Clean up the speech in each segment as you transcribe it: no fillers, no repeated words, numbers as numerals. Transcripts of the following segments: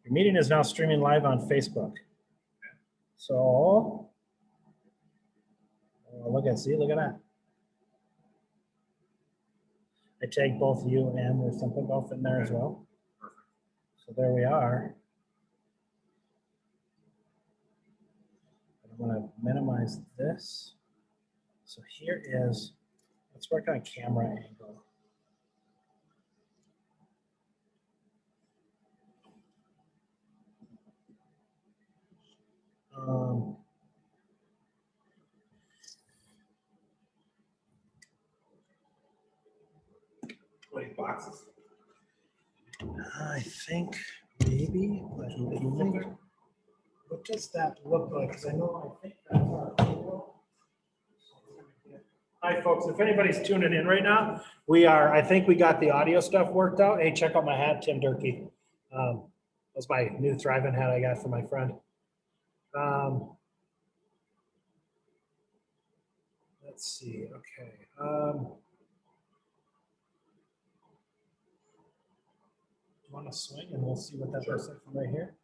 Your meeting is now streaming live on Facebook. So, look at that. I tagged both you and there's something golf in there as well. Perfect. So there we are. I'm going to minimize this. So here is, let's work on camera angle. Boxes. I think maybe. What does that look like? Because I know I think that's our table. Hi, folks. If anybody's tuning in right now, I think we got the audio stuff worked out. Hey, check out my hat, Tim Durkee. That's my new thriving hat I got from my friend. Let's see. Okay. You want to swing and we'll see what that looks like from right here?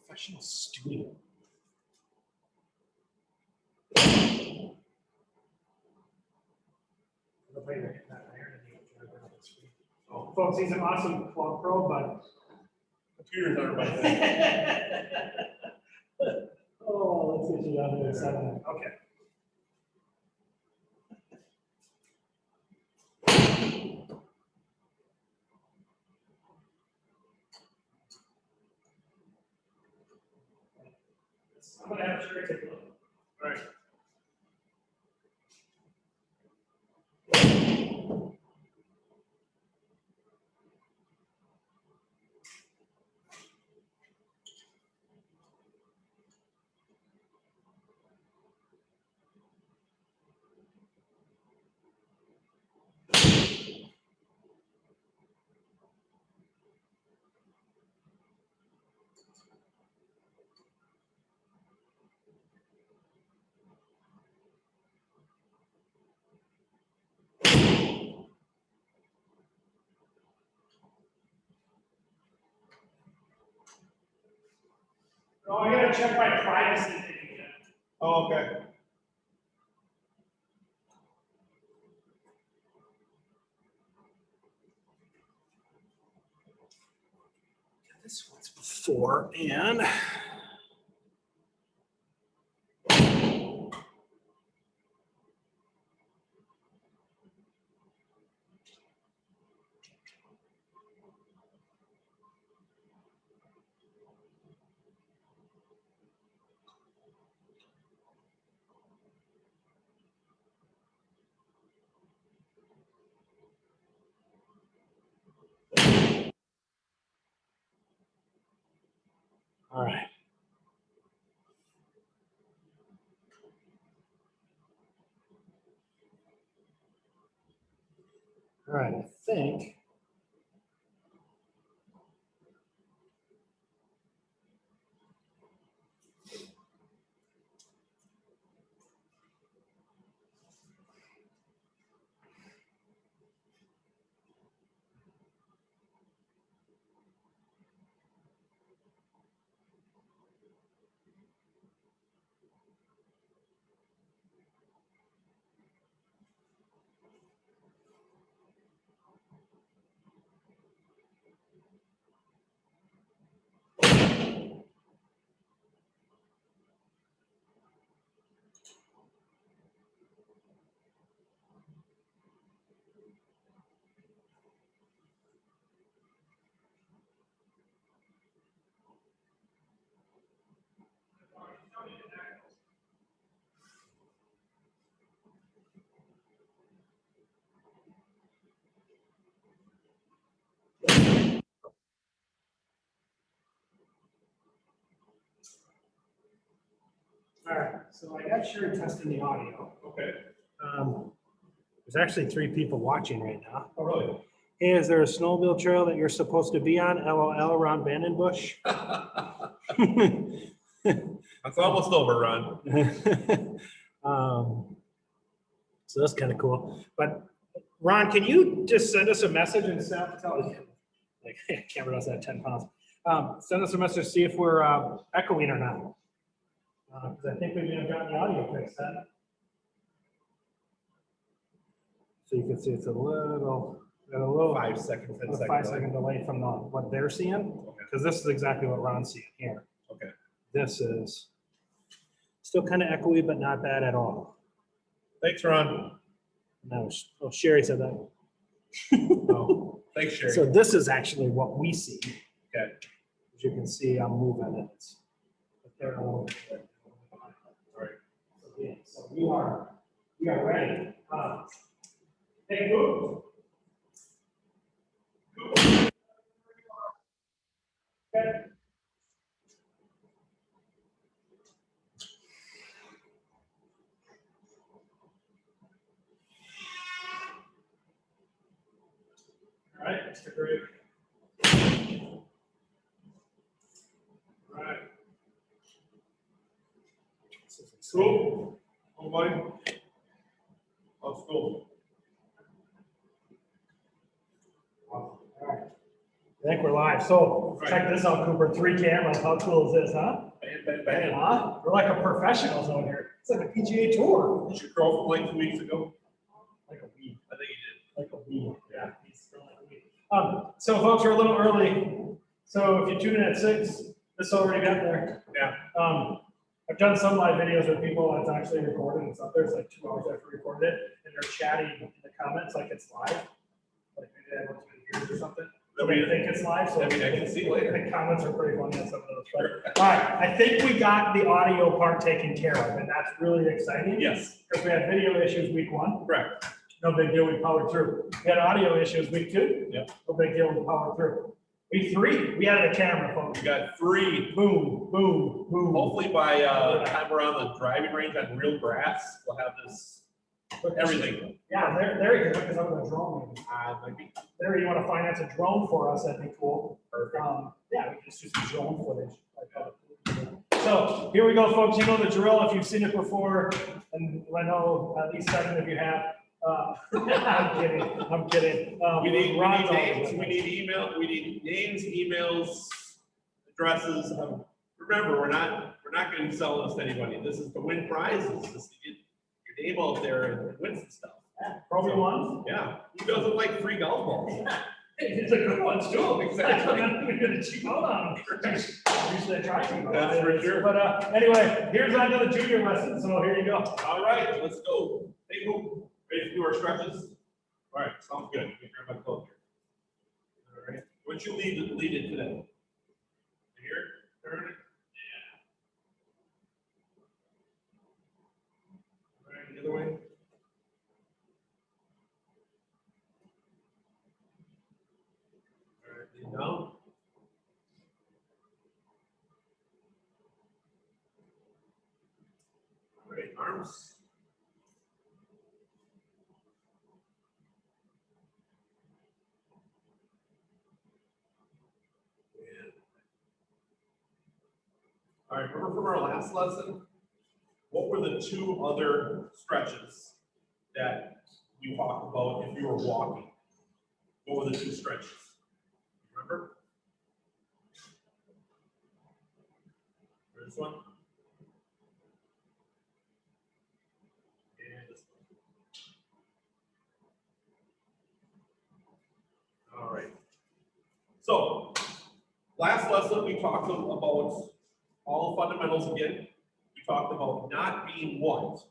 Professional studio. Oh, folks, he's an awesome club pro, but Computers aren't my thing. oh, let's get you down to 7. Okay. I'm gonna have Sherry take a look. All right. Oh, I gotta check my privacy thing again. Oh, okay. This one's before and. All right. All right, I think. All right, so I got Sherry testing the audio. Okay. There's actually 3 people watching right now. Oh, really? Hey, is there a snowmobile trail that you're supposed to be on? LOL around Vandenbush. I'll It's almost over, Ron. So that's kind of cool. But Ron, can you just send us a message and tell like camera doesn't have 10 pounds. Send us a message to see if we're echoing or not. Because I think we may have gotten the audio fixed then. So you can see it's got a little 5 seconds, 10 seconds. 5-second delay from what they're seeing. Because this is exactly what Ron's seeing here. Okay. This is still kind of echoey, but not bad at all. Thanks, Ron. No, oh, Sherry said that. Oh, thanks, Sherry. So this is actually what we see. Okay. As you can see, I'm moving it. But they're a little bit behind. All right. So, yeah, so we are ready. Hey, move. Okay. All right, Mr. Gregg. All right. Cool. Oh, buddy. Let's go. All right. I think we're live. So check this out, Cooper. 3 cameras. How cool is this, huh? Bam, bam, bam. Huh? We're like a professionals over here. It's like a PGA Tour. Did you grow from like 2 weeks ago? Like a weed. I think you did. Like a weed. Yeah. He's still like a weed. So folks, we're a little early. So if you tune in at 6, this already got there. Yeah. I've done some live videos with people that's actually recorded. It's up there. It's like 2 hours after we recorded it, and they're chatting in the comments like it's live. Like maybe they have 2 years or something. So they think it's live. So I mean, I can see later. The comments are pretty funny on some of those. But, all right, I think we got the audio part taken care of, and that's really exciting. Yes. Because we had video issues week 1. Correct. No big deal, we powered through. We had audio issues week 2. Yep. No big deal, we powered through. Week 3, we added a camera, folks. We got 3. Boom, boom, boom. Hopefully by the time we're on the driving range on real grass, we'll have this, everything. Yeah, there you go, because I'm going to drone. Maybe. Might be. There, you want to finance a drone for us, that'd be cool. Perfect. Yeah, we can just do some drone footage. So here we go, folks. You know the drill if you've seen it before, and I know at least 7 of you have. I'm kidding. I'm kidding. We need Ron's names, always- we need email, we need names, emails, addresses. Remember, we're not gonna be selling this to anybody. This is to win prizes. This is to get your name out there and win some stuff. Pro V1s. Yeah, who doesn't like free golf balls? It's a good one too. Exactly. I'm gonna cheap out on them. Usually I try to. That's for sure. But anyway, here's on to the junior lesson. So here you go. All right, let's go. Hey, who, ready to do our stretches? All right, sounds good. Let me grab my coat here. All right, what you lead it today? Here, turn it. Yeah. All right, the other way. All right, lean down. All right, arms. All right, remember from our last lesson, what were the 2 other stretches that we talked about if you were walking? What were the 2 stretches? Remember? This one. And this one. All right. So, last lesson we talked about all the fundamentals again. We talked about not being what?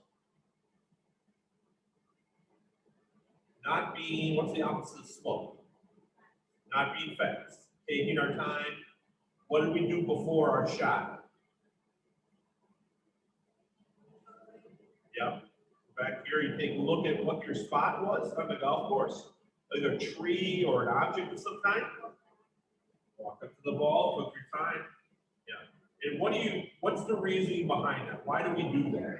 Not being, what's the opposite of slow? Not being fast. Taking our time. What did we do before our shot? Yep. Back here, you take a look at what your spot was on the golf course. Either a tree or an object of some kind. Walk up to the ball, took your time. Yeah. And what's the reasoning behind that? Why do we do that?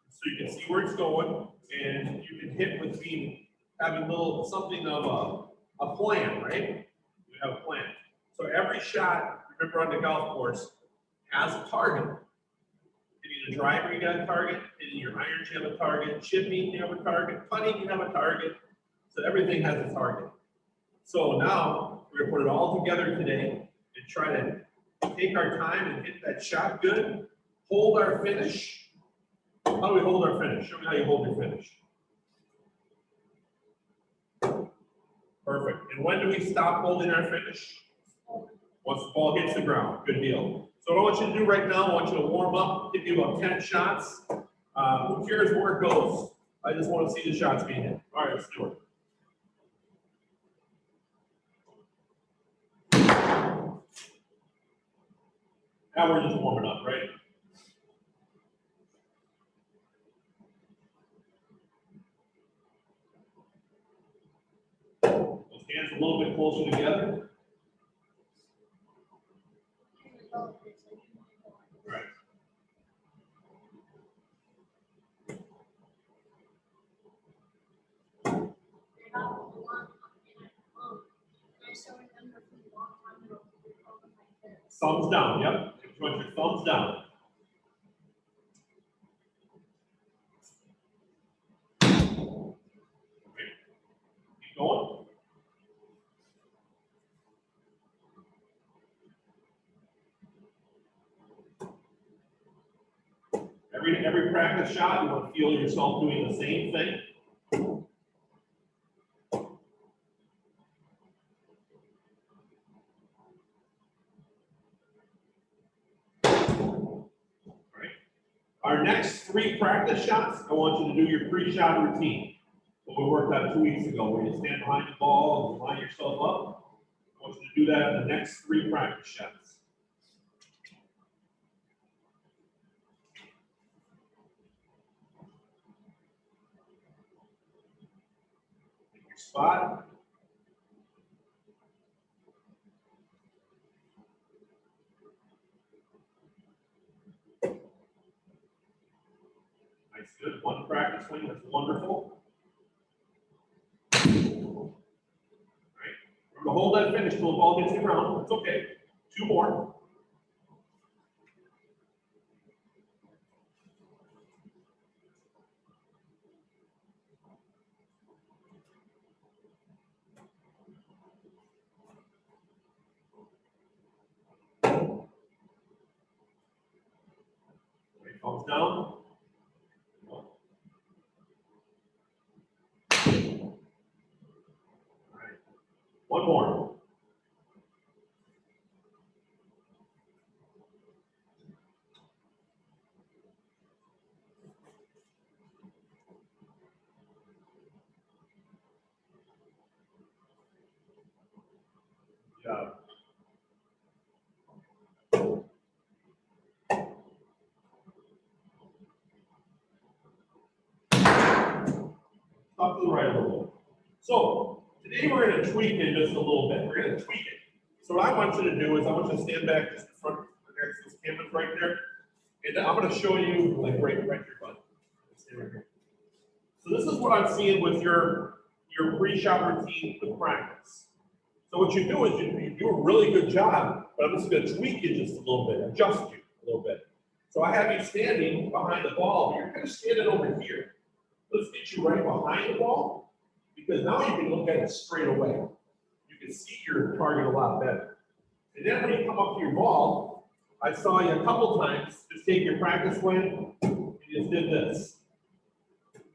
So you can see where it's going, and you can hit with having a little something of a plan, right? You have a plan. So every shot remember on the golf course, has a target. Hitting the driver, you got a target. Hitting your irons, you have a target. Chipping, you have a target. Putting, you have a target. So everything has a target. So now we're going to put it all together today and try to take our time and hit that shot good. Hold our finish. How do we hold our finish? Show me how you hold your finish. Perfect. And when do we stop holding our finish? Once the ball hits the ground. Good deal. So what I want you to do right now, I want you to warm up, give you about 10 shots. Who cares where it goes? I just want to see the shots being hit. All right, let's do it. Now we're just warming up, right? Those hands a little bit closer together. Right. Thumbs down, yep. You want your thumbs down. Okay. Keep going. Every practice shot, you want to feel yourself doing the same thing. Our next 3 practice shots, I want you to do your pre-shot routine. What we worked on 2 weeks ago, where you stand behind the ball and line yourself up. I want you to do that in the next 3 practice shots. Pick your spot. Nice, good. 1 practice swing, that's wonderful. All right. Remember to hold that finish till the ball hits the ground. It's okay. 2 more. Right, thumbs down. All right. 1 more. Good job. Up to the right a little bit. So today we're going to tweak it just a little bit. We're going to tweak it. So what I want you to do is I want you to stand back just in front of those cameras right there. And I'm going to show you, like right here, bud. Stay right here. So this is what I'm seeing with your pre-shot routine with practice. So what you do is you do a really good job, but I'm just going to tweak you just a little bit, adjust you a little bit. So I have you standing behind the ball, but you're kind of standing over here. Let's get you right behind the ball, because now you can look at it straight away. You can see your target a lot better. And then when you come up to your ball, I saw you a couple times just take your practice swing and you just did this.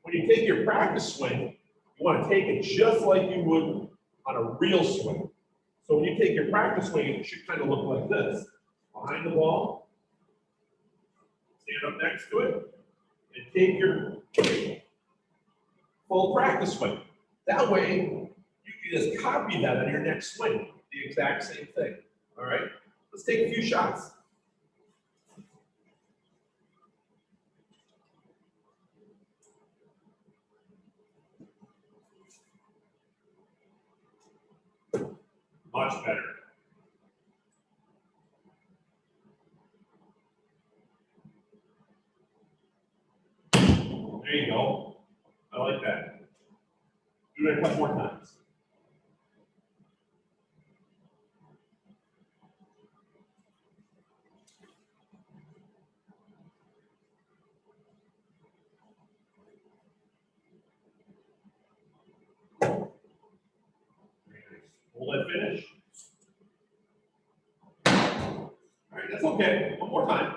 When you take your practice swing, you want to take it just like you would on a real swing. So when you take your practice swing, it should kind of look like this. Behind the ball, stand up next to it, and take your full practice swing. That way, you can just copy that on your next swing, the exact same thing. All right? Let's take a few shots. Much better. There you go. I like that. Do it a couple more times. Hold that finish. All right, that's okay. One more time.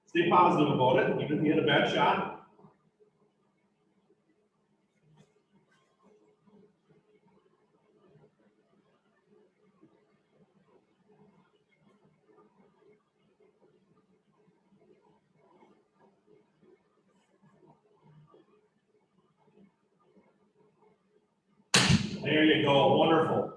Stay positive about it, even if you hit a bad shot. There you go. Wonderful.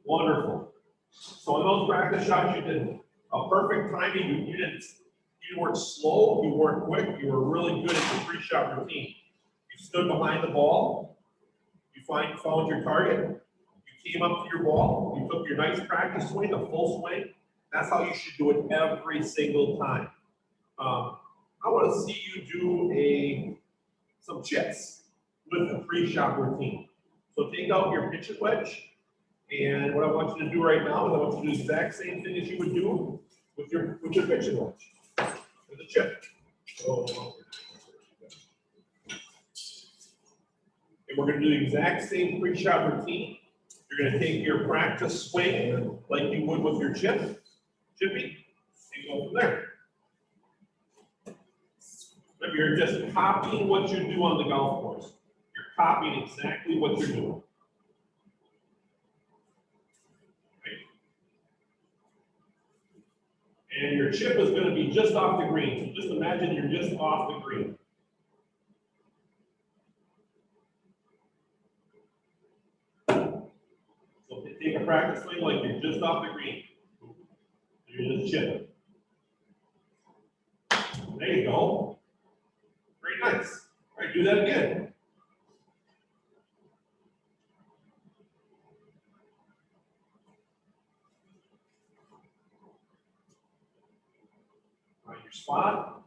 Wonderful. So in those practice shots, you did a perfect timing. You weren't slow, you weren't quick, you were really good at your pre-shot routine. You stood behind the ball, you found your target, you came up to your ball, you took your nice practice swing, a full swing. That's how you should do it every single time. I want to see you do some chips with a pre-shot routine. So take out your pitch and wedge, and what I want you to do right now is I want you to do the exact same thing as you would do with your pitch and wedge, with a chip. So, and we're going to do the exact same pre-shot routine. You're going to take your practice swing like you would with your chippy, and go from there. Remember, you're just copying what you do on the golf course. You're copying exactly what you're doing. And your chip is going to be just off the green. So just imagine you're just off the green. So take a practice swing like you're just off the green. You're just chipping. There you go. Very nice. All right, do that again. All right, your spot.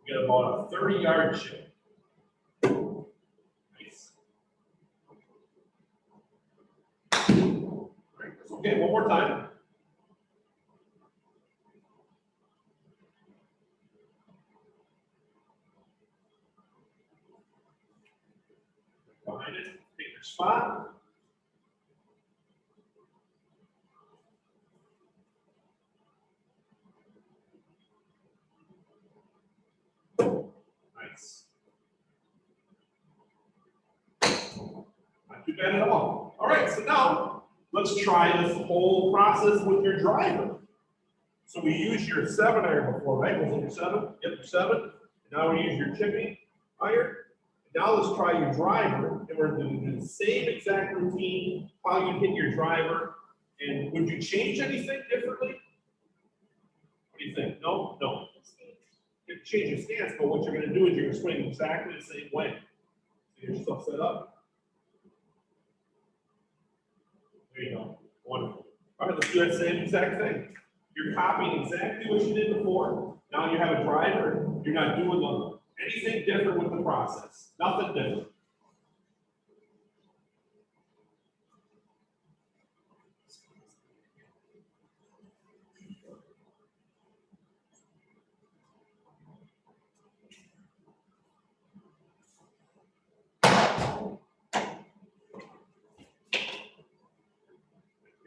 You get about a 30-yard chip. Nice. All right, that's okay. One more time. Behind it, take your spot. Nice. Not too bad at all. All right, so now let's try this whole process with your driver. So we used your 7-iron before, right? Was it your 7? Yep, your 7. Now we use your chipping iron. Now let's try your driver, and we're going to do the same exact routine, how you hit your driver. And would you change anything differently? What do you think? No? No. You can change your stance, but what you're going to do is you're going to swing exactly the same way. So get yourself set up. There you go. Wonderful. All right, let's do that same exact thing. You're copying exactly what you did before. Now you have a driver. You're not doing anything different with the process. Nothing different.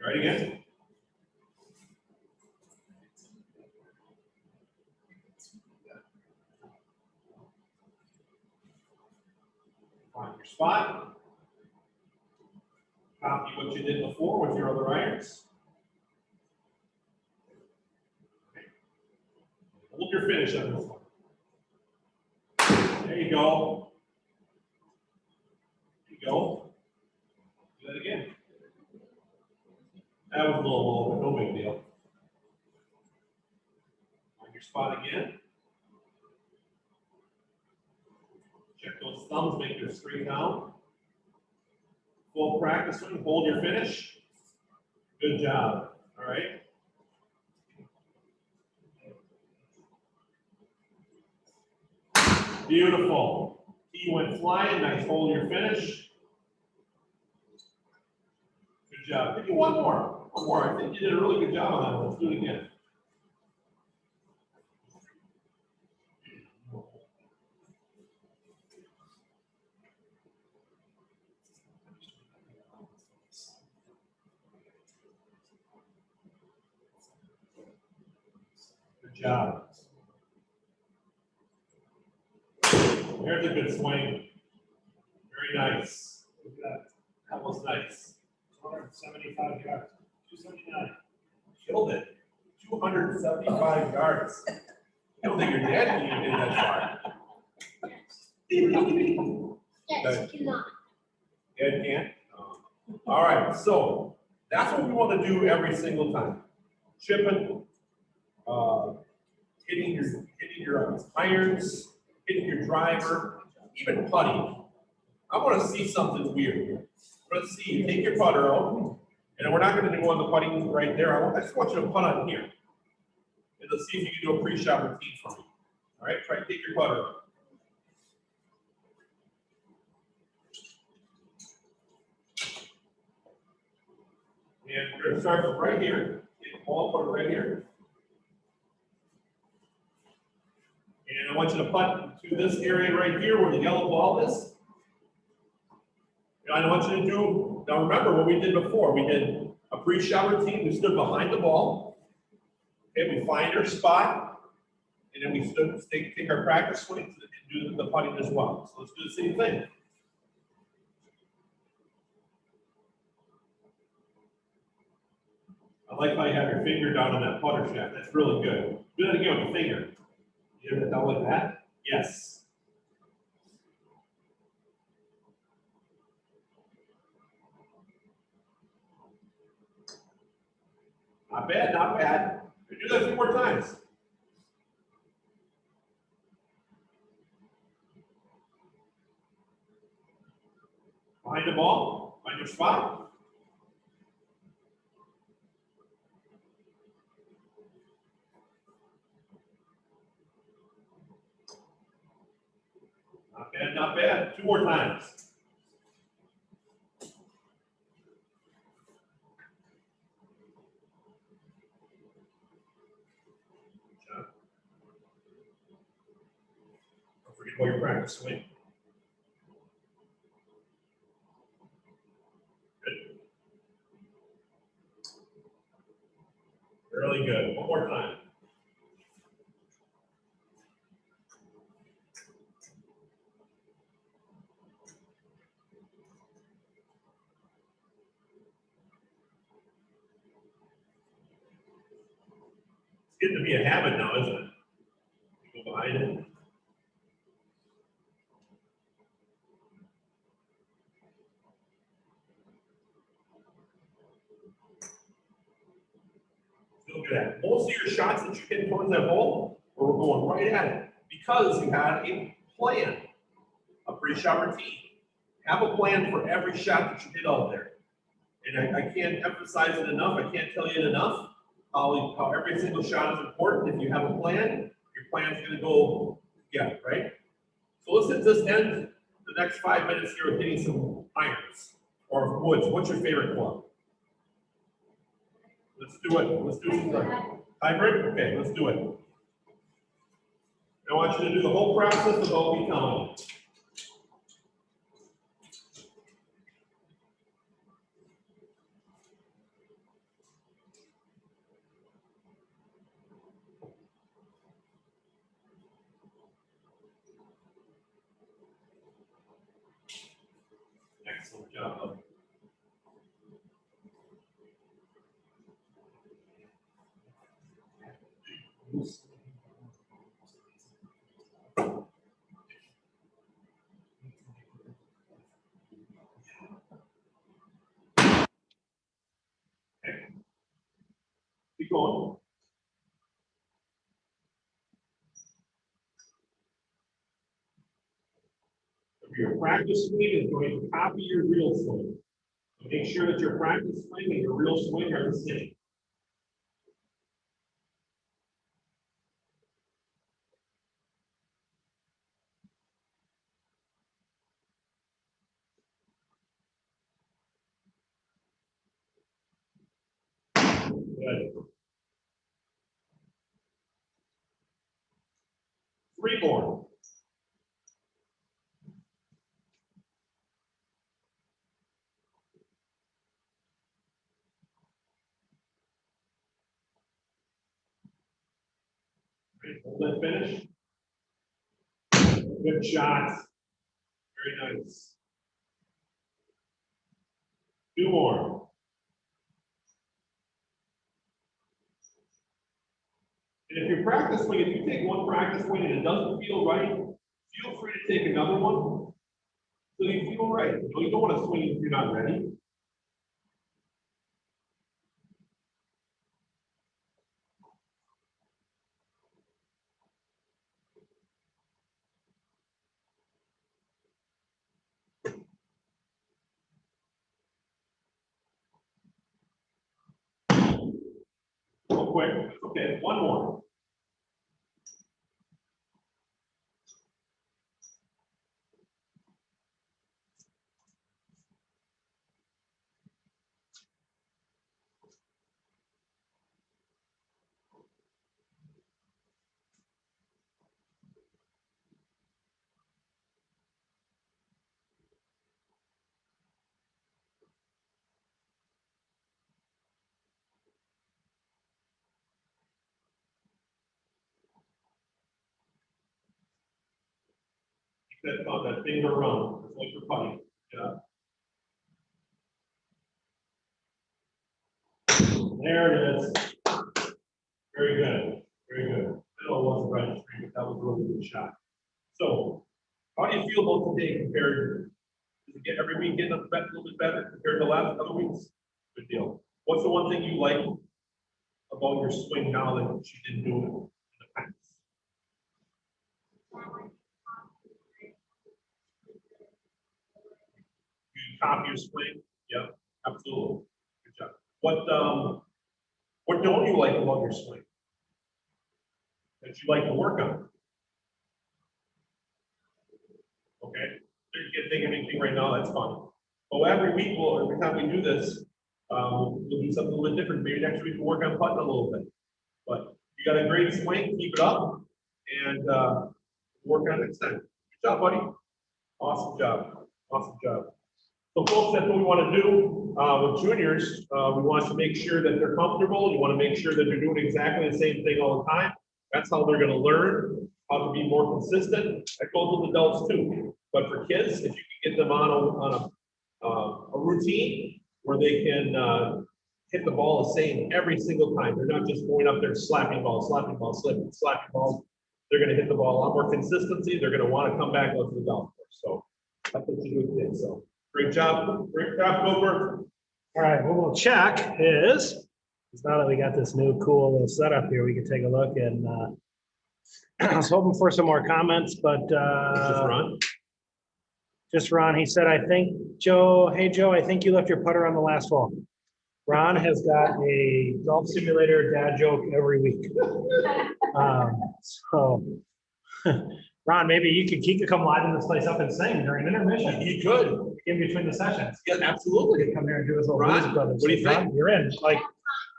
Try it again. Find your spot. Copy what you did before with your other irons. Okay. Hold your finish on this one. There you go. There you go. Do that again. That was a little low, but no big deal. Find your spot again. Check those thumbs, make them straight down. Full practice swing, hold your finish. Good job. All right. Beautiful. He went flying. Nice. Hold your finish. Good job. Give me one more. One more. I think you did a really good job on that one. Let's do it again. job. There's a good swing. Very nice. Look at that. That was nice. 275 yards. 279. Killed it. 275 yards. I don't think your dad can even get that far. Yes, cannot. Dad can't? All right, so that's what we want to do every single time. Chipping, hitting your irons, hitting your driver, even putting. I want to see something weird. Let's see, you take your putter out, and we're not going to do on the putting right there. I just want you to putt on here. And let's see if you can do a pre-shot routine for me. All right, try to take your putter out. And we're going to start from right here. Take the ball, put it right here. And I want you to putt to this area right here where the yellow ball is. And I want you to do, now remember what we did before. We did a pre-shot routine. We stood behind the ball. Okay, we find our spot. And then we take our practice swings and do the putting as well. So let's do the same thing. I like how you have your finger down on that putter shaft. That's really good. Do that again with the finger. You have it down like that? Yes. Not bad, not bad. Do that a few more times. Find the ball, find your spot. Not bad, not bad. Two more times. Good job. Don't forget about your practice swing. Good. Really good. One more time. It's getting to be a habit now, isn't it? You go behind it. Feel good at it. Most of your shots that you hit towards that hole, we're going right at it because you had a plan, a pre-shot routine. Have a plan for every shot that you hit out there. And I can't emphasize it enough. I can't tell you it enough. How every single shot is important. If you have a plan, your plan's going to go together, right? So let's just end the next 5 minutes here with hitting some irons or woods. What's your favorite club? Let's do it. Let's do some hybrid. Okay, let's do it. I want you to do the whole process without me telling you. Excellent job. Okay. Keep going. Your practice swing is going to copy your real swing. So make sure that your practice swing and your real swing are the same. Good. Three more. Right, hold that finish. Good shots. Very nice. 2 more. And if your practice swing, if you take one practice swing and it doesn't feel right, feel free to take another one so you feel right. You know, you don't want to swing if you're not ready. Real quick. Okay, one more. That finger around. It's like for putting. Yeah. There it is. Very good. Very good. I know it wasn't right, but that was a really good shot. So, how do you feel about today compared? Does it get every week getting a little bit better compared to the last other weeks? Good deal. What's the one thing you like about your swing now that you didn't do it in the past? You copy your swing? Yeah, absolutely. Good job. What don't you like about your swing that you like to work on? Okay, you can't think of anything right now, that's fine. But every week, every time we do this, we'll do something a little bit different. Maybe next week we'll work on putting a little bit. But you got a great swing, keep it up, and work on it next time. Good job, buddy. Awesome job. Awesome job. So folks, that's what we want to do with juniors. We want to make sure that they're comfortable. You want to make sure that they're doing exactly the same thing all the time. That's how they're going to learn how to be more consistent. That goes with adults too. But for kids, if you can get them on a routine where they can hit the ball the same every single time. They're not just going up there slapping balls, slapping balls. They're going to hit the ball a lot more consistency. They're going to want to come back onto the golf course. So that's what you do with kids. So great job, Gopher. All right, what we'll check is now that we got this new cool little setup here, we can take a look and I was hoping for some more comments, but just Ron, he said, I think Joe, hey Joe, I think you left your putter on the last hole. Ron has got a golf simulator dad joke every week. So Ron, maybe he could come live in this place up and sing during intermission. He could. In between the sessions. Yeah, absolutely. He could come here and do his little Ron, Blues Brothers. what do you think? You're in. Like,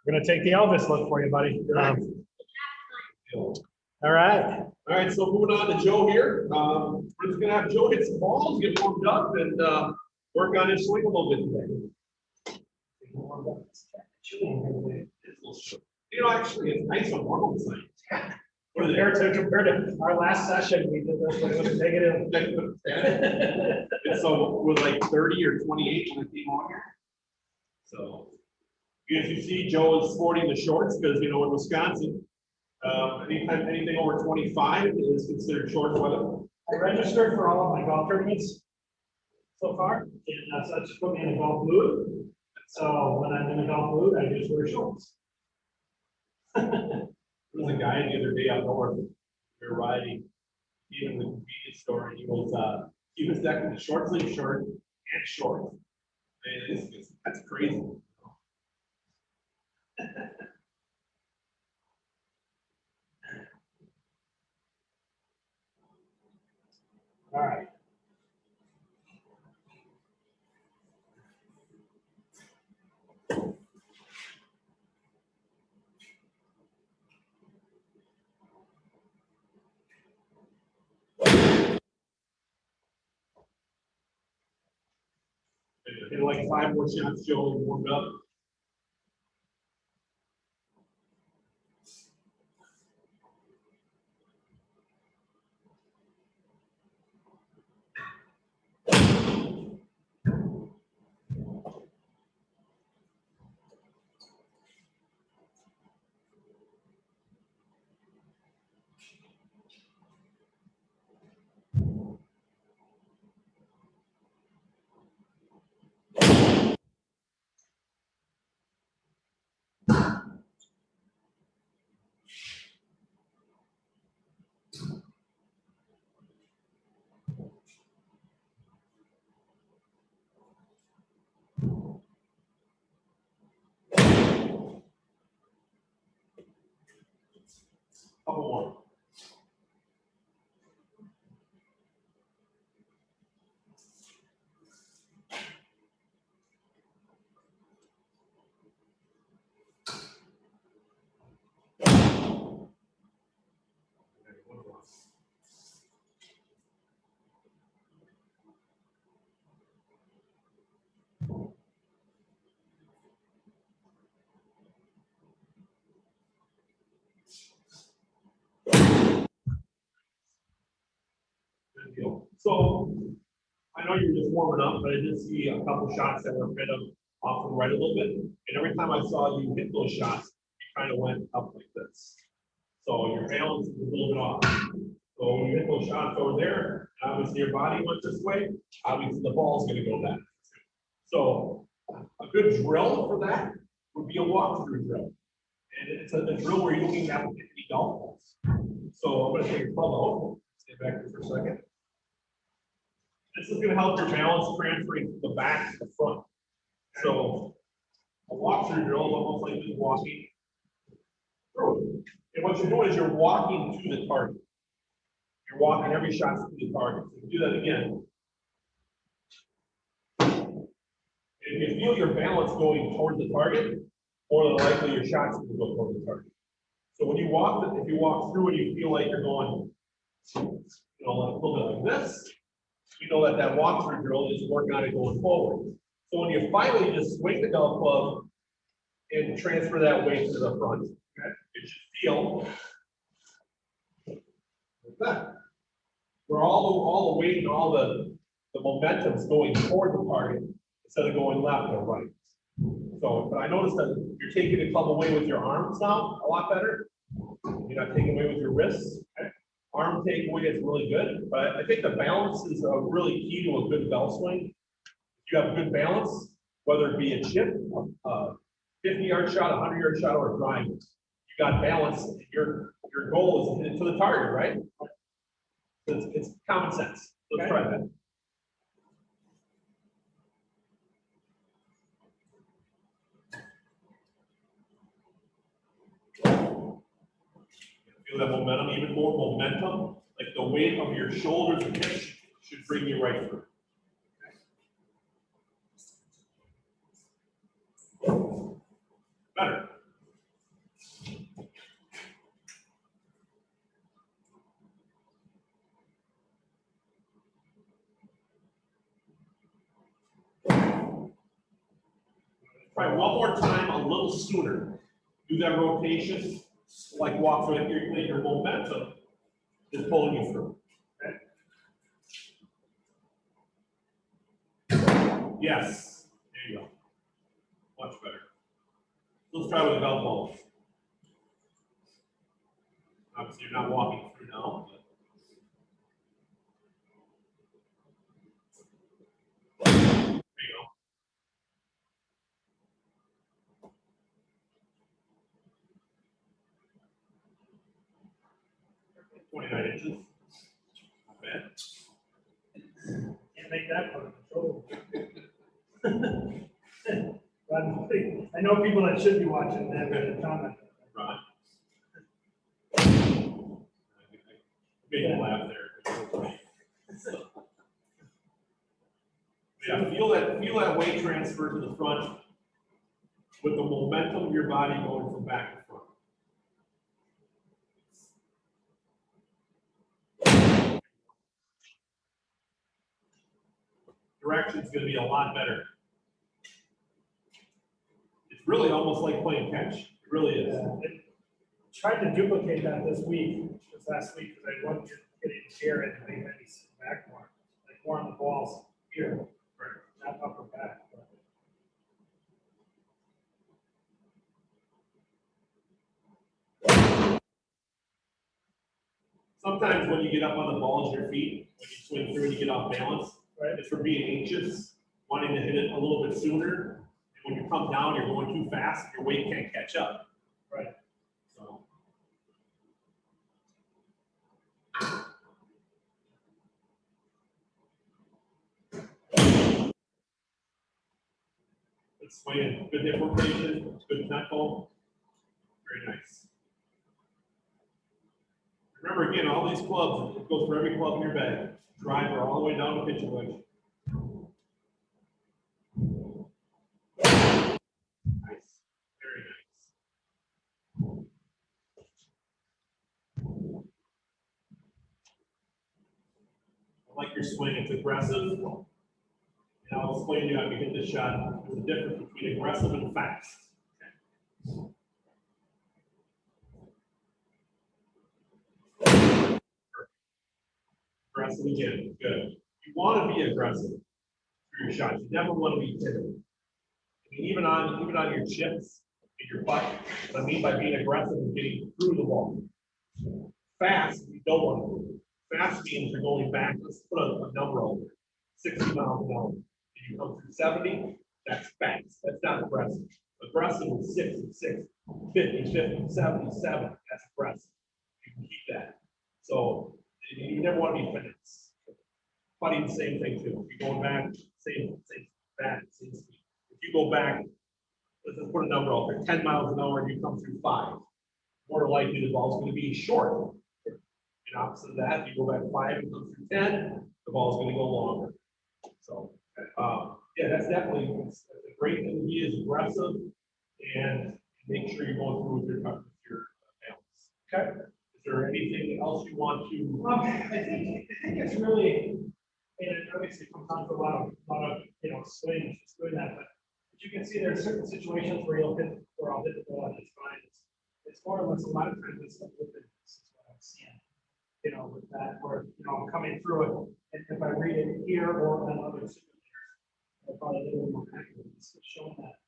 we're gonna take the Elvis look for you, buddy. All right. All right, so moving on to Joe here. We're just gonna have Joe hit some balls, get warmed up, and work on his swing a little bit today. You know, actually, it's nice on normal side. What is it? Compared to our last session, we did this like with negative. And so we're like 30 or 28 when I came on here. So as you see, Joe is sporting the shorts because in Wisconsin, anything over 25 is considered short weather. I registered for all of my golf tournaments so far, and so that just put me in a golf mood. So when I'm in a golf mood, I just wear shorts. There was a guy the other day out north. We were riding, he in the convenience store, and he was decking the short sleeve shirt and shorts. Man, that's crazy. All right. Hit like 5 more shots, Joe, and warmed up. Couple more. Good deal. So I know you were just warming up, but I did see a couple shots that were kind of off and right a little bit. And every time I saw you hit those shots, you kind of went up like this. So your balance is a little bit off. So when you hit those shots over there, obviously your body went this way, obviously the ball's gonna go that. So a good drill for that would be a walkthrough drill. And it's a drill where you're looking at 50 golf balls. So I'm gonna take a club out, stay back here for a second. This is gonna help your balance transferring from the back to the front. So a walkthrough drill is almost like just walking through it. And what you're doing is you're walking to the target. You're walking every shot to the target. So do that again. If you feel your balance going toward the target, more than likely your shot's going to go toward the target. So when you walk, if you walk through and you feel like you're going, like a little bit like this, you know that walkthrough drill is working on it going forward. So when you finally just swing the golf club and transfer that weight to the front, okay, it should feel like that. Where all the weight and all the momentum is going toward the target instead of going left or right. So, but I noticed that you're taking the club away with your arms now a lot better. You're not taking away with your wrists. Okay? Arm takeaway is really good, but I think the balance is really key to a good golf swing. If you have good balance, whether it be a chip, 50-yard shot, 100-yard shot, or a drive, you got balance. Your goal is to hit it to the target, right? It's common sense. Let's try that. Feel that momentum, even more momentum, like the weight of your shoulders and hips should bring you right through. Better. Try one more time, a little sooner. Do that rotation, like walk through it. Your momentum is pulling you through. Okay? Yes. There you go. Much better. Let's try with the golf balls. Obviously, you're not walking through now. But there you go. 29 inches. Not bad. Can't make that part of the show. I know people that should be watching that in the comment. Right. Made you laugh there. Yeah, feel that weight transfer to the front with the momentum of your body going from back to front. Direction's going to be a lot better. It's really almost like playing catch. It really is. Tried to duplicate that this last week, because I wasn't getting chair and they had me sit back more, like more on the balls here, not upper back. Sometimes when you get up on the balls, your feet, when you swing through and you get off balance, right? It's for being anxious, wanting to hit it a little bit sooner. And when you come down, you're going too fast, your weight can't catch up. Right. So. Good swing, good hip rotation, good tempo. Very nice. Remember again, all these clubs, it goes for every club in your bag. Driver all the way down to pitching wedge. Nice, very nice. I like your swing, it's aggressive. And I'll explain to you how you hit this shot. There's a difference between aggressive and fast. Aggressive again, good. You want to be aggressive for your shots. You never want to be timid. I mean, even on your chips, in your putt, what I mean by being aggressive is getting through the ball. Fast, you don't want to do. Fast means you're going back. Let's put a number over it. 60 miles an hour. If you come through 70, that's fast. That's not aggressive. Aggressive is 66, 50, 70, 77. That's aggressive. You can keep that. So you never want to be finesse. Putting, the same thing too. If you're going back, same back, same speed. If you go back, let's just put a number out there, 10 miles an hour, and you come through 5. More likely the ball's going to be short. And opposite of that, if you go back 5 and come through 10, the ball's going to go longer. So, yeah, that's definitely a great thing to be is aggressive and make sure you're going through with your balance. Okay. Is there anything else you want to? I think it's really, it obviously comes down to a lot of swings, just doing that, but you can see there are certain situations where I'll hit the ball and it's fine. It's more or less a lot of times it's like with this is what I'm seeing. With that, where I'm coming through it, and if I read it here or on other simulators, I'll probably do a little more accurate. It's showing that,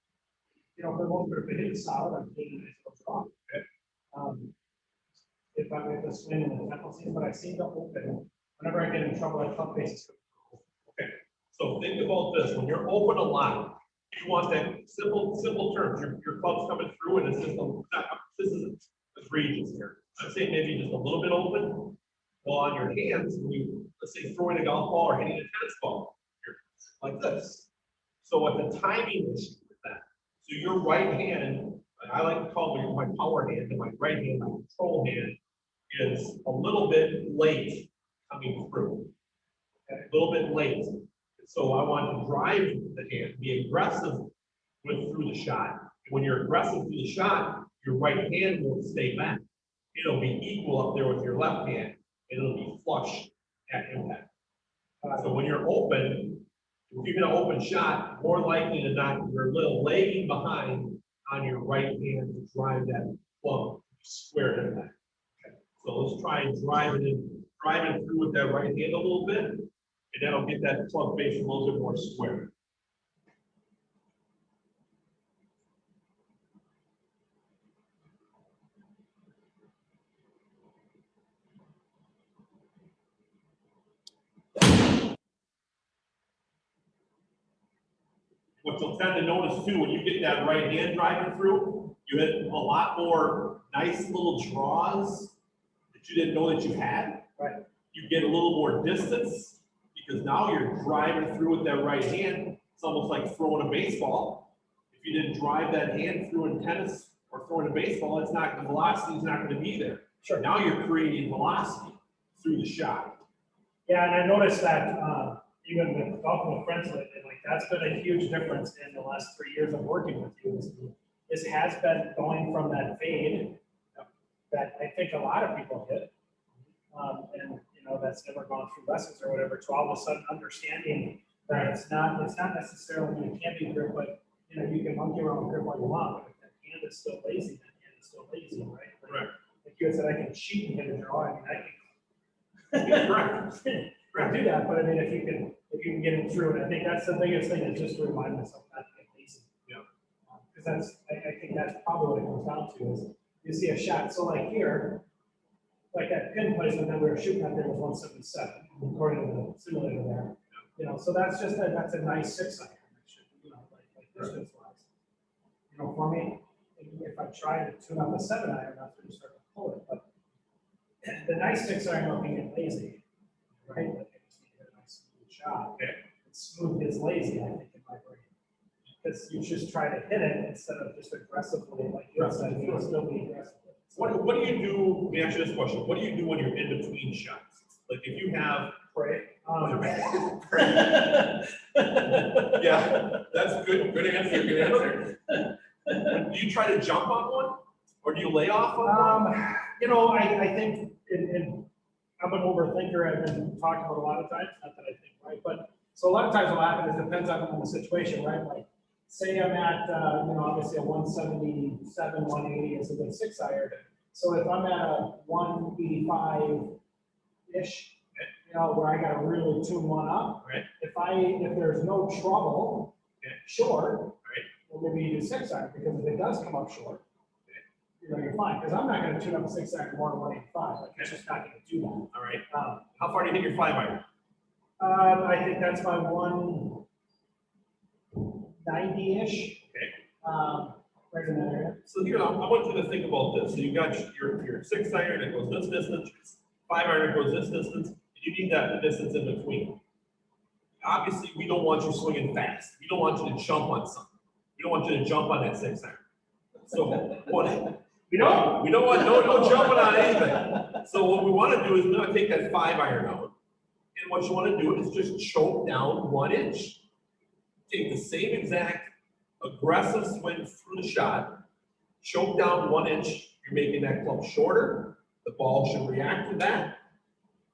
for the most part, if it is solid, I'm getting a nice little drop. Okay. If I'm with the swing and the tempo scene, but I seem to open whenever I get in trouble, I club faces. Okay, so think about this: when you're open a lot, you want that simple terms. Your club's coming through, and it's just this isn't egregious here. I'd say maybe just a little bit open. Well, on your hands, when you let's say throwing a golf ball or hitting a tennis ball, you're like this. So what the timing issue with that? So your right hand, I like to call it my power hand, and my right hand, my control hand, is a little bit late coming through. Okay, a little bit late. So I want to drive the hand, be aggressive through the shot. And when you're aggressive through the shot, your right hand will stay back. It'll be equal up there with your left hand. It'll be flush at impact. So when you're open, if you get an open shot, more likely than not, you're a little lagging behind on your right hand to drive that club square impact. Okay. So let's try and drive it through with that right hand a little bit, and that'll get that club face a little bit more square. What you'll tend to notice too, when you get that right hand driving through, you hit a lot more nice little draws that you didn't know that you had. Right. You get a little more distance because now you're driving through with that right hand. It's almost like throwing a baseball. If you didn't drive that hand through in tennis or throwing a baseball, the velocity is not going to be there. Sure. Now you're creating velocity through the shot. Yeah, and I noticed that even with golfing with friends lately, like that's been a huge difference in the last 3 years of working with you. This has been going from that fade that I think a lot of people hit, and that's never gone through lessons or whatever, to all of a sudden understanding that it's not necessarily it can be grip, but you can monkey around with grip all you want, but if that hand is still lazy, that hand is still lazy, right? Right. Like you had said, I can cheat and hit a draw. I mean, Correct. I do that, but I mean, if you can get it through, and I think that's the biggest thing is just to remind myself not to get lazy. Yeah. Because I think that's probably what it comes down to is you see a shot. So like here, like that pin placement that we were shooting out there was 177, according to the simulator there. So that's a nice 6 iron, like distance wise. For me, if I try to tune up a 7 iron, that's when you start to pull it. But the nice 6 iron looking get lazy, right? Like I just need to get a nice smooth shot. Okay. And smooth is lazy, I think, in my brain. Because you just try to hit it instead of just aggressively, like you said, you'll still be aggressive. What do you do, let me ask you this question, what do you do when you're in between shots? Like if you have, Pray. yeah, that's good, good answer, good answer. Do you try to jump on one, or do you lay off on one? You know, I think, and I'm an overthinker, I've been talking about a lot of times, not that I think, right, but, so a lot of times what'll happen is it depends on the situation, right, like, say I'm at, you know, obviously a 177, 180 is a good 6-iron, so if I'm at a 185-ish, you know, where I gotta really tune one up, Right. if there's no trouble, Okay. short, Right. well, maybe you do 6-iron, because if it does come up short, you know, you're fine, because I'm not gonna tune up a 6-iron more than 185, like, it's just not gonna do that. All right, how far do you hit your 5-iron? I think that's my 190-ish, Okay. right in that area. So here, I want you to think about this. So you got your 6-iron that goes this distance, 5-iron that goes this distance, and you need that distance in between. Obviously, we don't want you swinging fast. We don't want you to jump on something. We don't want you to jump on that 6-iron. So what? We don't want no jumping on anything. So what we want to do is we're going to take that 5-iron out, and what you want to do is just choke down 1 inch. Take the same exact aggressive swing through the shot, choke down 1 inch. You're making that club shorter. The ball should react to that,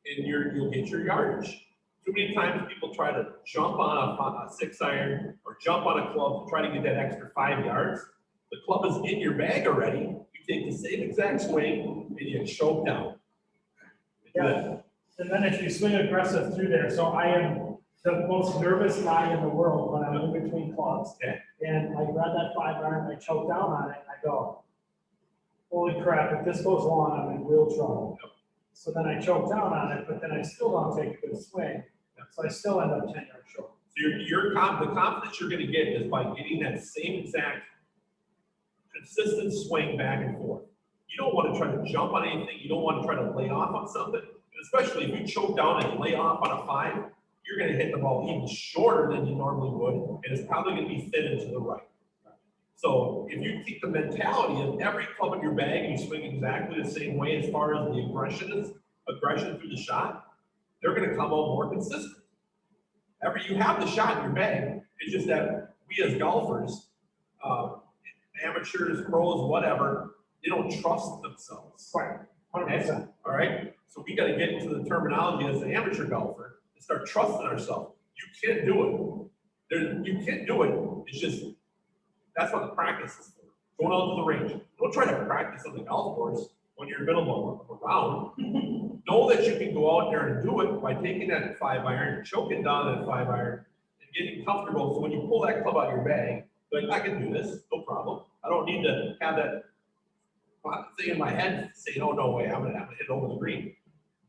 and you'll get your yardage. Too many times people try to jump on a 6-iron or jump on a club to try to get that extra 5 yards. The club is in your bag already. You take the same exact swing and you choke down. Yeah. And then if you swing aggressive through there, so I am the most nervous guy in the world when I'm in between clubs. Okay. And I grab that 5-iron, I choke down on it, and I go, holy crap, if this goes long, I'm in real trouble. Yep. So then I choke down on it, but then I still don't take a good swing. Yep. So I still end up 10 yards short. So the confidence you're going to get is by getting that same exact consistent swing back and forth. You don't want to try to jump on anything. You don't want to try to lay off on something. And especially if you choke down and lay off on a 5, you're going to hit the ball even shorter than you normally would, and it's probably going to be thin into the right. So if you keep the mentality of every club in your bag and you swing exactly the same way as far as the aggression through the shot, they're going to come out more consistent. You have the shot in your bag. It's just that we as golfers, amateurs, pros, whatever, they don't trust themselves. Right, 100%. All right? So we got to get into the terminology as an amateur golfer and start trusting ourselves. You can do it. You can do it. It's just, that's what the practice is for. Going out to the range. Don't try to practice on the golf course when you're in the middle of a round. Know that you can go out there and do it by taking that 5-iron, choking down that 5-iron, and getting comfortable. So when you pull that club out of your bag, you're like, I can do this, no problem. I don't need to have that thing in my head saying, oh, no way, I'm gonna hit it over the green.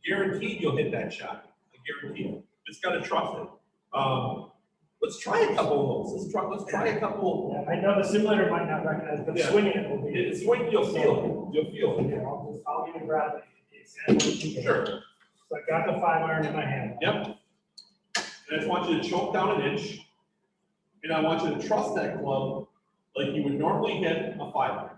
Guaranteed you'll hit that shot. I guarantee you. Just gotta trust it. Let's try a couple of those. Let's try a couple. Yeah, I know the simulator might not recognize, but Yeah. swinging it will be. Swing, you'll feel it. You'll feel it. Yeah, I'll even grab it. Sure. So I got the 5-iron in my hand. Yep. And I just want you to choke down an inch. And I want you to trust that club like you would normally hit a 5-iron.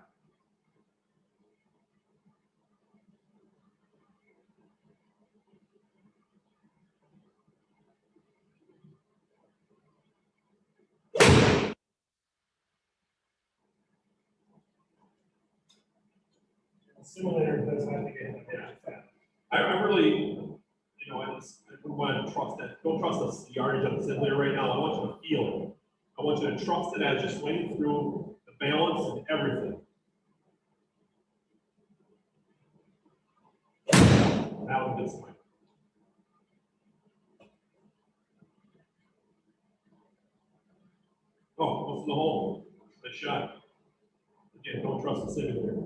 Simulator doesn't have to get in there fast. I really, I wouldn't want to trust that. Don't trust the yardage on the simulator right now. I want you to feel it. I want you to trust it as you're swinging through the balance and everything. That was a good swing. Oh, what's in the hole? Good shot. Again, don't trust the simulator.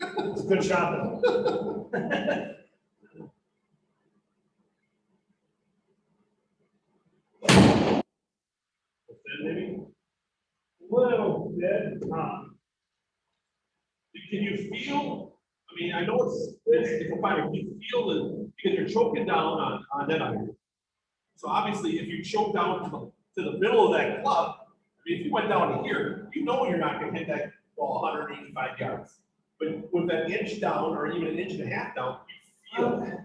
It's a good shot though. Maybe? Little bit. Can you feel? I mean, I know it's a fire. Can you feel it because you're choking down on that iron. So obviously, if you choke down to the middle of that club, I mean, if you went down to here, you know you're not going to hit that ball 185 yards. But with that inch down, or even an inch and a half down, you feel it.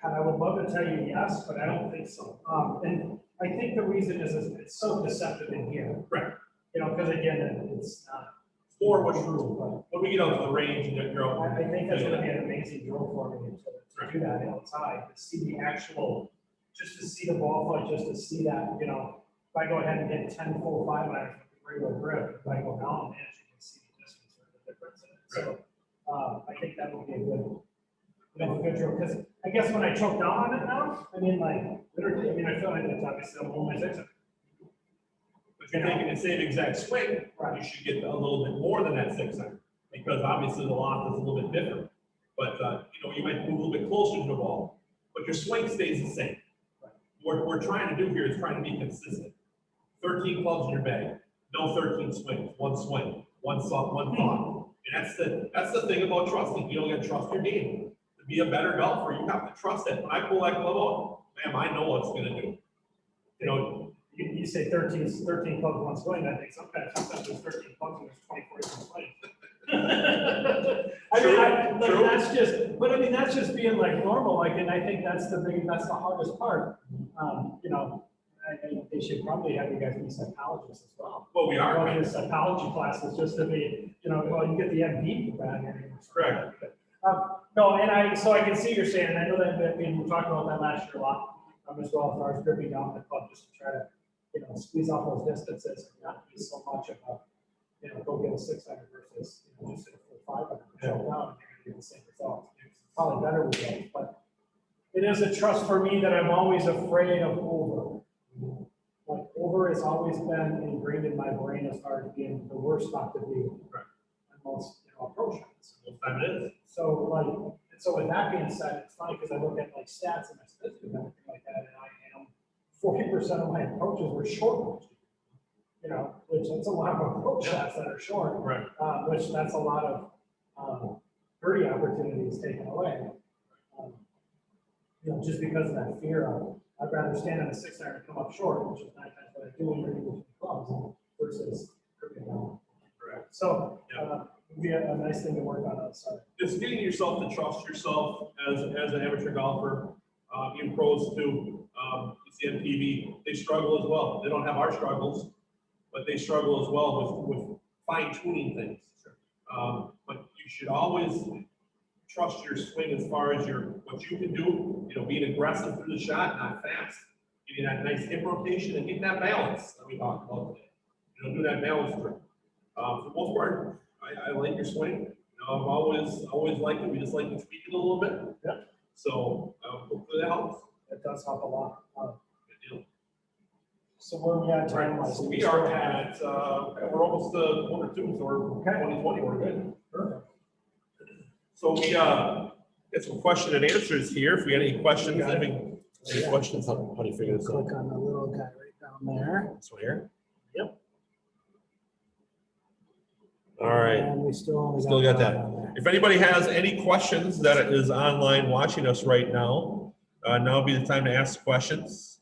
God, I would love to tell you yes, but I don't think so. And I think the reason is it's so deceptive in here. Right. You know, because again, it's not. Or what true, when we get out to the range and you're but out. I think that's gonna be an amazing drill for me to do that outside, to see the actual, just to see the ball flight, just to see that, you know, if I go ahead and hit 10 full 5-irons with a regular grip, if I go down, man, you can see the distance or the difference in it. So, I think that would be a good drill, because I guess when I choke down on it now, I mean, like, literally, I mean, I feel like that's obviously I'm holding my 6. If you're taking the same exact swing, Right. you should get a little bit more than that 6-iron, because obviously the loft is a little bit different. But, you know, you might move a little bit closer to the ball, but your swing stays the same. What we're trying to do here is trying to be consistent. 13 clubs in your bag, no 13 swings, one swing, one soft, one thought. And that's the thing about trusting. You don't get to trust your game. To be a better golfer, you have to trust it. When I pull that club out, man, I know what it's gonna do. You know, You say 13 clubs, one swing, I think sometimes there's 13 clubs and there's 24 different swings. True. That's just, but I mean, that's just being like normal, like, and I think that's the hardest part. You know, they should probably have you guys be psychologists as well. well, we are. Go to psychology classes just to be, you know, well, you get the MD for that here. Correct. No, and so I can see you're saying, and I know that we talked about that last year a lot, as well, as far as gripping down the club, just to try to, you know, squeeze off those distances and not be so much of a, you know, go get a 6-iron versus, you know, just a full 5-iron, choke down, and you're gonna get the same results. It's probably better with those, but it is a trust for me that I'm always afraid of over. Like, over has always been ingrained in my brain as far as being the worst spot to be. Right. And most, you know, approach shots. Most time it is. So like, and so with that being said, it's funny because I look at like stats and my statistics and everything like that, and I am 40% of my approaches were short ones. You know, which that's a lot of approach shots that are short. Right. Which that's a lot of birdie opportunities taken away. You know, just because of that fear of, I'd rather stand on a 6-iron and come up short, which is 9 times what I do when you're between clubs versus cricket down. Correct. So, it'd be a nice thing to work on outside. It's getting yourself to trust yourself as an amateur golfer. Even pros too. You see on TV, they struggle as well. They don't have our struggles, but they struggle as well with fine tuning things. But you should always trust your swing as far as what you can do. You know, being aggressive through the shot, not fast. Getting that nice hip rotation and getting that balance that we talked about today. You know, do that balance trick. For the most part, I like your swing. You know, I've always liked it. We just like to tweak it a little bit. Yeah. So hopefully that helps. It does help a lot. Good deal. So where we at time wise? So we are at we're almost 1 or 2, so we're 2020. We're good. Perfect. So we got some question and answers here. If we got any questions, any questions, how do you figure this out? Click on the little guy right down there. This one here. Yep. All right. And we still Got that. If anybody has any questions that is online watching us right now, now would be the time to ask questions.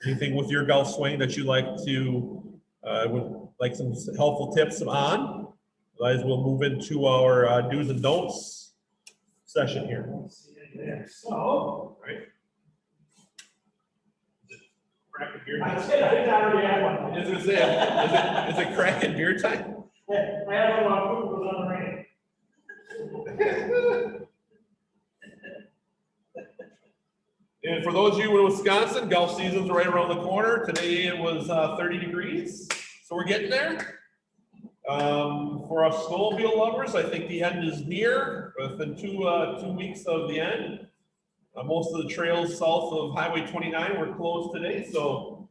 Anything with your golf swing that you like to, would like some helpful tips on? Otherwise, we'll move into our do's and don'ts session here. So, Right? Cracking beer I time? said I already had one. Is it cracking beer time? Yeah, I had one while food was on the rain. And for those of you in Wisconsin, golf season's right around the corner. Today it was 30 degrees, so we're getting there. For us snowmobile lovers, I think the end is near. Within 2 weeks of the end. Most of the trails south of Highway 29 were closed today, so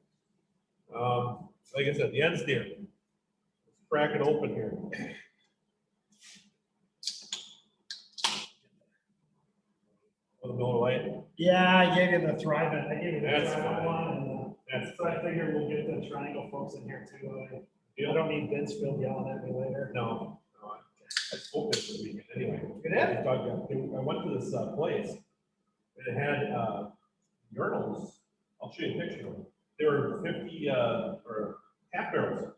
like I said, the end's near. Let's crack it open here. Oh, the Miller Lite. Yeah, I gave you the Thrivent. I gave you the That's Thrivent fine. one. And so I figured we'll get the Triangle folks in here too. I don't need Vincefield yelling at me later. No, I spoke this weekend anyway. You did? I went to this place and it had urinals. I'll show you a picture of them. They were 50 or half barrels.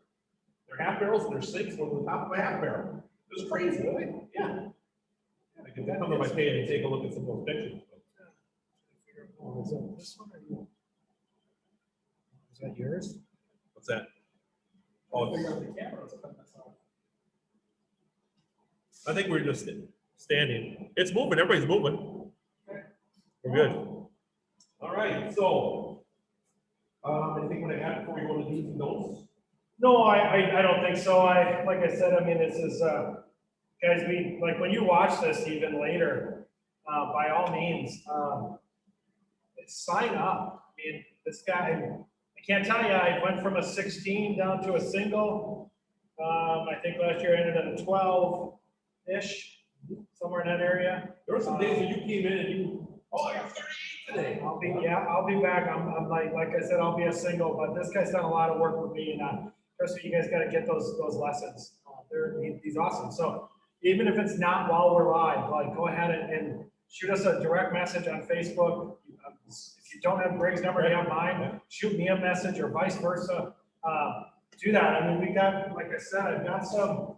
They're half barrels and they're sinks over the top of a half barrel. It was crazy, right? Yeah. I can come to my page and take a look at some of those pictures. Oh, is it this one or you? Is that yours? What's that? Oh, Figure out the camera. Let's put this on. I think we're just standing. It's moving, everybody's moving. We're good. All right, so, anything you want to add before we go to do's and don'ts? No, I don't think so. Like I said, I mean, this is, guys, like, when you watch this even later, by all means, sign up. I mean, this guy, I can't tell you, I went from a 16 down to a single. I think last year I ended at a 12-ish, somewhere in that area. There were some days that you came in and you, oh, you're 38 today. I'll be back. I'm like I said, I'll be a single, but this guy's done a lot of work with me, and trust me, you guys got to get those lessons. He's awesome. So even if it's not while we're live, like, go ahead and shoot us a direct message on Facebook. If you don't have Gregg's number, you have mine. Shoot me a message or vice versa. Do that. I mean, we got, like I said, I've got some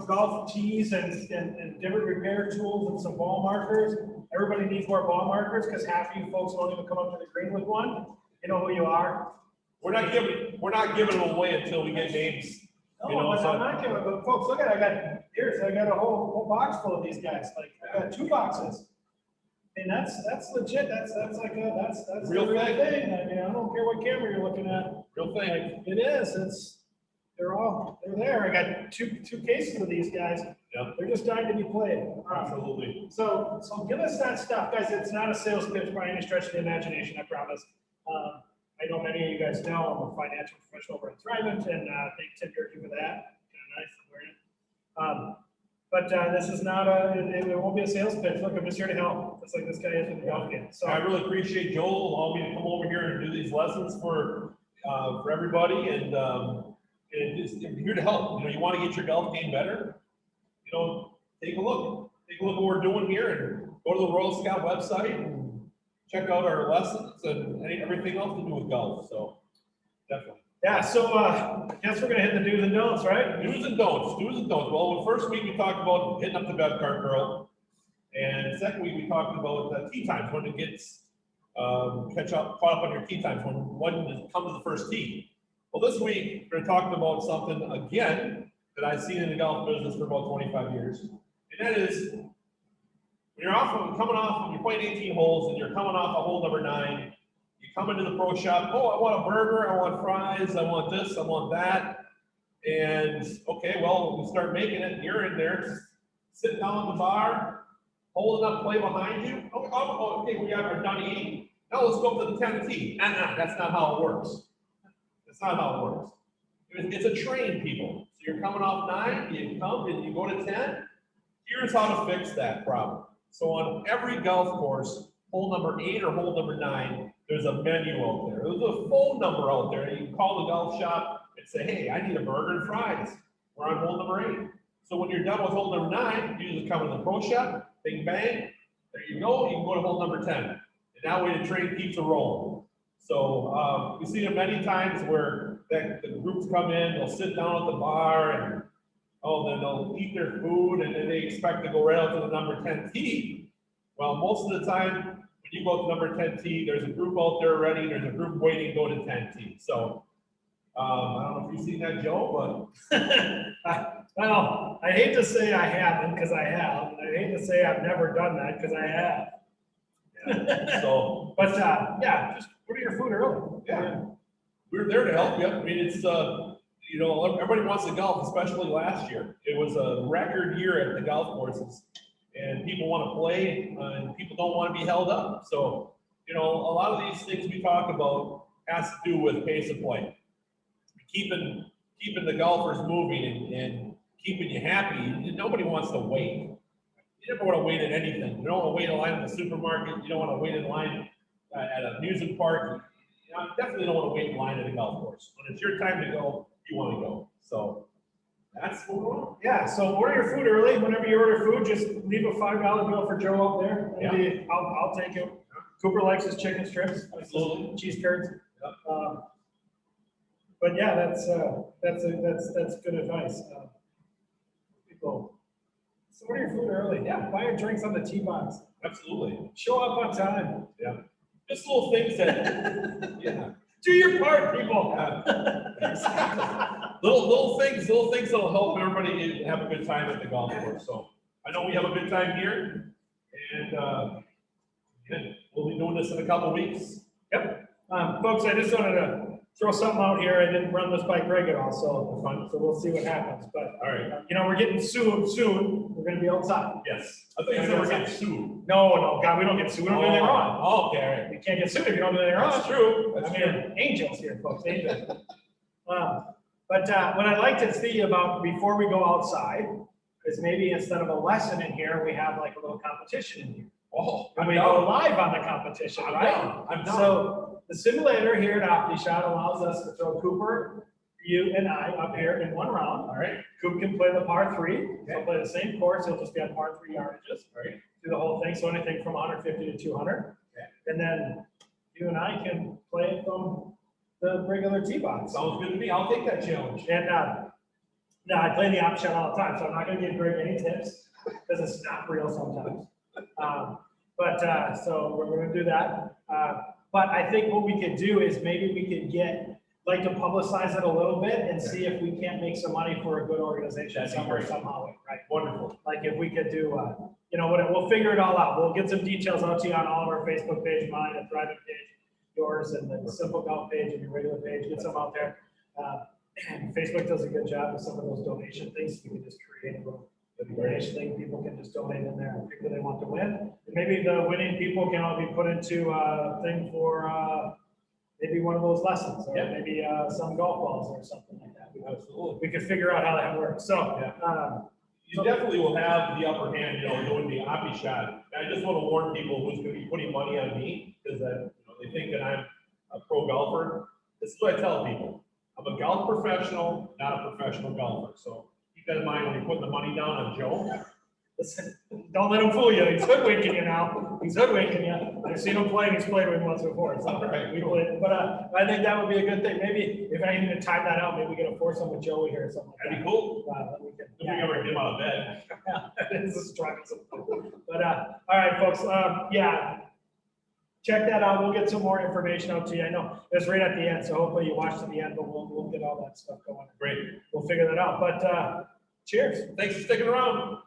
golf tees and divot repair tools and some ball markers. Everybody needs more ball markers because half of you folks won't even come up to the green with one. You know who you are. We're not giving them away until we get names. No, You know, but so- I'm not giving, but folks, look at it. I got a whole box full of these guys. Like, I got 2 boxes. And that's legit. That's Real the thing. thing. I mean, I don't care what camera you're looking at. Real thing. Like, it is. They're there. I got two cases of these guys. Yeah. They're just dying to be played. Absolutely. So give us that stuff, guys. It's not a sales pitch by any stretch of the imagination, I promise. I know many of you guys know I'm a financial professional over at Thrivent, and thank Tim Durkee for that. Kind of nice for wearing it. But this is not it won't be a sales pitch. Look, I'm just here to help. It's like this guy is with the golf game. So I really appreciate Joel allowing me to come over here and do these lessons for everybody, and just I'm here to help. You know, you want to get your golf game better. You know, take a look. Take a look at what we're doing here, and go to the Royal Scot website and check out our lessons and everything else to do with golf. So definitely. yeah, so I guess we're gonna hit the do's and don'ts, right? Do's and don'ts. Do's and don'ts. Well, the first week we talked about hitting up the bed cart girl, and second week we talked about tee times, when it gets caught up on your tee times, when to come to the first tee. Well, this week we're talking about something again that I've seen in the golf business for about 25 years, and that is when you're when you're playing 18 holes and you're coming off a hole number 9. You come into the pro shop, oh, I want a burger, I want fries, I want this, I want that. And okay, well, we start making it, you're in there, sitting down at the bar, holding up play behind you. Oh, okay, we got our done eating. Now let's go up to the 10th tee. That's not how it works. That's not how it works. It's a train, people. So you're coming off 9, you come and you go to 10. Here's how to fix that problem. So on every golf course, hole number 8 or hole number 9, there's a menu out there. There's a phone number out there. You can call the golf shop and say, hey, I need a burger and fries. We're on hole number 8. So when you're done with hole number 9, you just come in the pro shop, bing, bang. There you go. You can go to hole number 10. And that way the train keeps a rolling. So we've seen it many times where the groups come in, they'll sit down at the bar, and then they'll eat their food, and then they expect to go right out to the number 10 tee. Well, most of the time, when you go to number 10 tee, there's a group out there already, there's a group waiting to go to 10 tee. So I don't know if you've seen that, Joe, but Well, I hate to say I haven't, because I have, and I hate to say I've never done that, because I have. so But yeah, just order your food early. Yeah. We're there to help you. I mean, it's everybody wants to golf, especially last year. It was a record year at the golf courses, and people want to play, and people don't want to be held up. So, a lot of these things we talk about has to do with pace of play, keeping the golfers moving and keeping you happy. Nobody wants to wait. You never want to wait at anything. You don't want to wait in line at the supermarket. You don't want to wait in line at an amusement park. You definitely don't want to wait in line at a golf course. When it's your time to go, you want to go. So that's what we're on. Yeah, so order your food early. Whenever you order food, just leave a $5 bill for Joe up there. Maybe I'll take it. Cooper likes his chicken strips, Absolutely. cheese curds. Yep. But yeah, that's good advice. People So order your food early. Yeah, buy your drinks on the tee box. Absolutely. Show up on time. Yeah. Just little things that, yeah. Do your part, people. Little things that'll help everybody have a good time at the golf course. So I know we have a good time here, and we'll be doing this in a couple weeks. Yep. Folks, I just wanted to throw something out here. I didn't run this by Gregg at all, so we'll see what happens. But All right. we're getting sued soon. We're gonna be outside. Yes. I think you said we're getting sued. No, God, we don't get sued. We don't do anything wrong. Oh, okay, all right. We can't get sued if you don't do anything wrong. That's true. I mean, angels here, folks, angels. But what I'd like to see about before we go outside is maybe instead of a lesson in here, we have like a little competition in here. Oh, And I'm we down. go live on the competition, I'm right? down. I'm down. So the simulator here at OptiShot allows us to throw Cooper, you and I up here in one round. All right. Coop can play the par three. He'll Okay. play the same course. He'll just be on par three yardages. All right. Do the whole thing. So anything from 150 to 200. Okay. And then you and I can play it from the regular tee box. Sounds good to me. I'll take that challenge. And now I play the option all the time, so I'm not going to give Greg any tips because it's not real sometimes. So we're going to do that. But I think what we could do is maybe we could like to publicize it a little bit and see if we can't make some money for a good organization That'd be somewhere, great. somehow, right? Wonderful. Like if we could do, we'll figure it all out. We'll get some details out to you on all of our Facebook page, mine, the private page, yours, and the Simple Golf page and your regular page. Get some out there. And Facebook does a good job with some of those donation things. We can just create a little donation thing. People can just donate in there and pick who they want to win. And maybe the winning people can all be put into a thing for maybe one of those lessons, or Yeah. maybe some golf balls or something like that. Absolutely. We could figure out how that works. So, Yeah. You definitely will have the upper hand, doing the Oppie shot. I just want to warn people who's going to be putting money on me, because they think that I'm a pro golfer. This is what I tell people. I'm a golf professional, not a professional golfer. So keep that in mind when you're putting the money down on Joe. listen, don't let him fool you. He's hoodwinking you now. He's hoodwinking you. I've seen him play, and he's played with him once before. So Alright, we played, but I think that would be a good thing. Maybe if I need to time that out, maybe we get a foursome with Joey here or something like That'd that. be cool. Then we can, If we ever get him out of bed. it is a struggle. But all right, folks. Check that out. We'll get some more information out to you. I know it's right at the end, so hopefully you watch to the end. But we'll get all that stuff going. Great. We'll figure that out. But cheers. Thanks for sticking around.